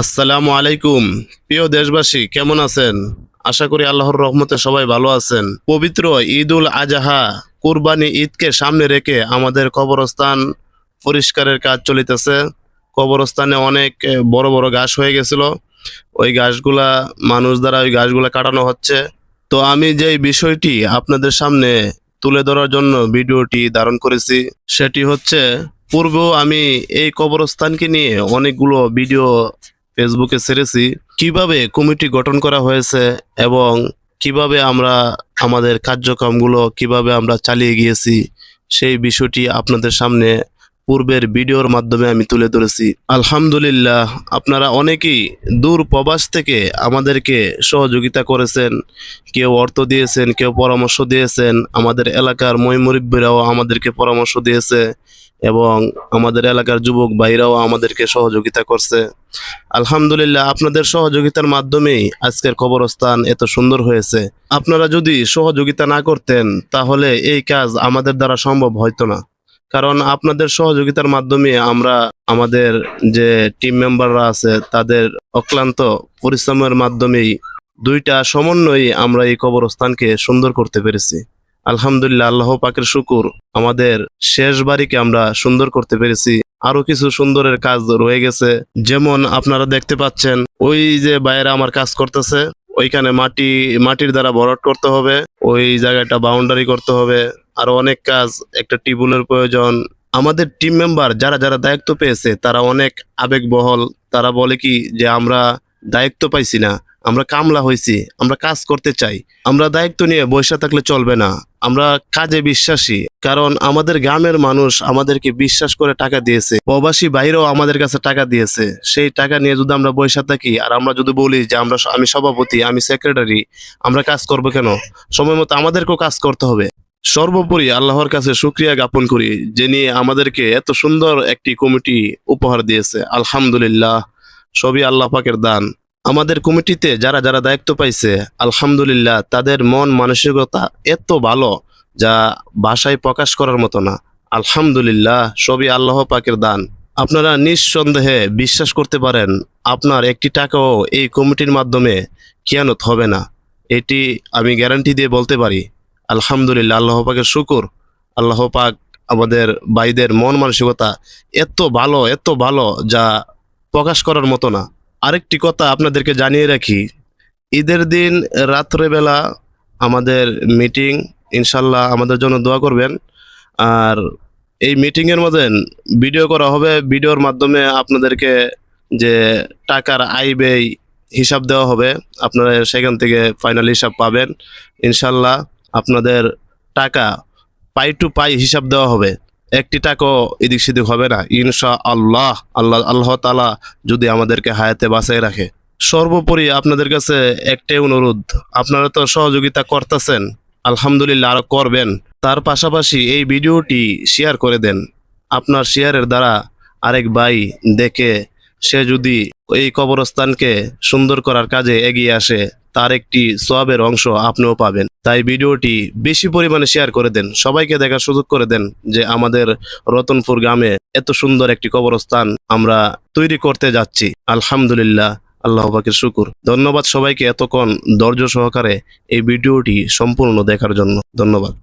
আসসালামু আলাইকুম। প্রিয় দেশবাসী, কেমন আছেন? আশা করি আল্লাহর রহমতে সবাই ভালো আছেন। পবিত্র ঈদুল আজহা কুরবানি ঈদকে সামনে রেখে আমাদের কবরস্থান পরিষ্কারের কাজ চলিতেছে। কবরস্থানে অনেক বড় বড় ঘাস হয়ে গেছিল। ওই ঘাসগুলা মানুষ দ্বারা ওই ঘাসগুলা কাটানো হচ্ছে। তো আমি যেই বিষয়টি আপনাদের সামনে তুলে ধরার জন্য ভিডিওটি ধারণ করেছি সেটি হচ্ছে, পূর্বেও আমি এই কবরস্থানকে নিয়ে অনেকগুলো ভিডিও ফেসবুকে ছেড়েছি। কিভাবে কমিটি গঠন করা হয়েছে এবং কিভাবে আমরা আমাদের কার্যক্রমগুলো কিভাবে আমরা চালিয়ে গিয়েছি সেই বিষয়টি আপনাদের সামনে পূর্বের ভিডিওর মাধ্যমে আমি তুলে ধরেছি। আলহামদুলিল্লাহ, আপনারা অনেকেই দূর প্রবাস থেকে আমাদেরকে সহযোগিতা করেছেন। কেউ অর্থ দিয়েছেন, কেউ পরামর্শ দিয়েছেন। আমাদের এলাকার মুরব্বিরাও আমাদেরকে পরামর্শ দিয়েছে এবং আমাদের এলাকার যুবক ভাইরাও আমাদেরকে সহযোগিতা করছে। আলহামদুলিল্লাহ, আপনাদের সহযোগিতার মাধ্যমেই আজকের কবরস্থান এত সুন্দর হয়েছে। আপনারা যদি সহযোগিতা না করতেন তাহলে এই কাজ আমাদের দ্বারা সম্ভব হতো না। কারণ আপনাদের সহযোগিতার মাধ্যমে আমরা আমাদের যে টিম মেম্বাররা আছে তাদের অক্লান্ত পরিশ্রমের মাধ্যমেই দুইটা সমন্বয়ে আমরা এই কবরস্থানকে সুন্দর করতে পেরেছি। আলহামদুলিল্লাহ, আল্লাহ পাকের শুকুর, আমাদের শেষ বাড়িকে আমরা সুন্দর করতে পেরেছি। আরো কিছু সুন্দরের কাজ রয়ে গেছে, যেমন আপনারা দেখতে পাচ্ছেন ওই যে বাইরে আমার কাজ করতেছে, ওইখানে মাটির দ্বারা ভরাট করতে হবে, ওই জায়গাটা বাউন্ডারি করতে হবে। আরো অনেক কাজ, একটা টিউবওয়েলের প্রয়োজন। আমাদের টিম মেম্বার যারা যারা দায়িত্ব পেয়েছে তারা অনেক আবেগবহল। তারা বলে কি যে আমরা দায়িত্ব পাইছি না, আমরা কামলা হয়েছি, আমরা কাজ করতে চাই। আমরা দায়িত্ব নিয়ে বসে থাকলে চলবে না, আমরা কাজে বিশ্বাসী। কারণ আমাদের গ্রামের মানুষ আমাদেরকে বিশ্বাস করে টাকা দিয়েছে, প্রবাসী বাইরেও আমাদের কাছে টাকা দিয়েছে। সেই টাকা নিয়ে যদি আমরা বসে থাকি আর আমরা যদি বলি যে আমি সভাপতি, আমি সেক্রেটারি, আমরা কাজ করব কেন? সময় মতো আমাদেরকেও কাজ করতে হবে। সর্বোপরি আল্লাহর কাছে শুকরিয়া জ্ঞাপন করি, যিনি আমাদেরকে এত সুন্দর একটি কমিটি উপহার দিয়েছে। আলহামদুলিল্লাহ, সবই আল্লাহ পাকের দান। আমাদের কমিটিতে যারা যারা দায়িত্ব পাইছে, আলহামদুলিল্লাহ, তাদের মন মানসিকতা এত ভালো যা ভাষায় প্রকাশ করার মতো না। আলহামদুলিল্লাহ, সবই আল্লাহ পাকের দান। আপনারা নিঃসন্দেহে বিশ্বাস করতে পারেন, আপনার একটি টাকাও এই কমিটির মাধ্যমে খেয়ানত হবে না। এটি আমি গ্যারান্টি দিয়ে বলতে পারি। আলহামদুলিল্লাহ, আল্লাহ পাকের শুকুর। আল্লাহ পাক আমাদের ভাইদের মন মানসিকতা এত ভালো যা প্রকাশ করার মতো না। আরেকটি কথা আপনাদেরকে জানিয়ে রাখি, ঈদের দিন রাত্রেবেলা আমাদের মিটিং, ইনশাল্লাহ আমাদের জন্য দোয়া করবেন। আর এই মিটিংয়ের মধ্যে ভিডিও করা হবে, ভিডিওর মাধ্যমে আপনাদেরকে যে টাকার আয় ব্যয় হিসাব দেওয়া হবে, আপনারা সেখান থেকে ফাইনাল হিসাব পাবেন। ইনশাল্লাহ আপনাদের টাকা পাই টু পাই হিসাব দেওয়া হবে, একটি টাকাও এদিক সেদিক হবে না ইনশাআল্লাহ। আল্লাহ তাআলা যদি আমাদেরকে হায়াতে বাঁচায় রাখে। সর্বোপরি আপনাদের কাছে একটাই অনুরোধ, আপনারা তো সহযোগিতা করতেছেন, আলহামদুলিল্লাহ, আরো করবেন। তার পাশাপাশি এই ভিডিওটি শেয়ার করে দেন। আপনার শেয়ারের দ্বারা আরেক ভাই দেখে সে যদি এই কবরস্থানকে সুন্দর করার কাজে এগিয়ে আসে, তার একটি সওয়াবের অংশ আপনিও পাবেন। তাই ভিডিওটি বেশি পরিমাণে শেয়ার করে দেন, সবাইকে দেখার সুযোগ করে দেন যে আমাদের রতনপুর গ্রামে এত সুন্দর একটি কবরস্থান আমরা তৈরি করতে যাচ্ছি। আলহামদুলিল্লাহ, আল্লাহ পাকের শুকুর। ধন্যবাদ সবাইকে এতক্ষণ ধৈর্য সহকারে এই ভিডিওটি সম্পূর্ণ দেখার জন্য। ধন্যবাদ।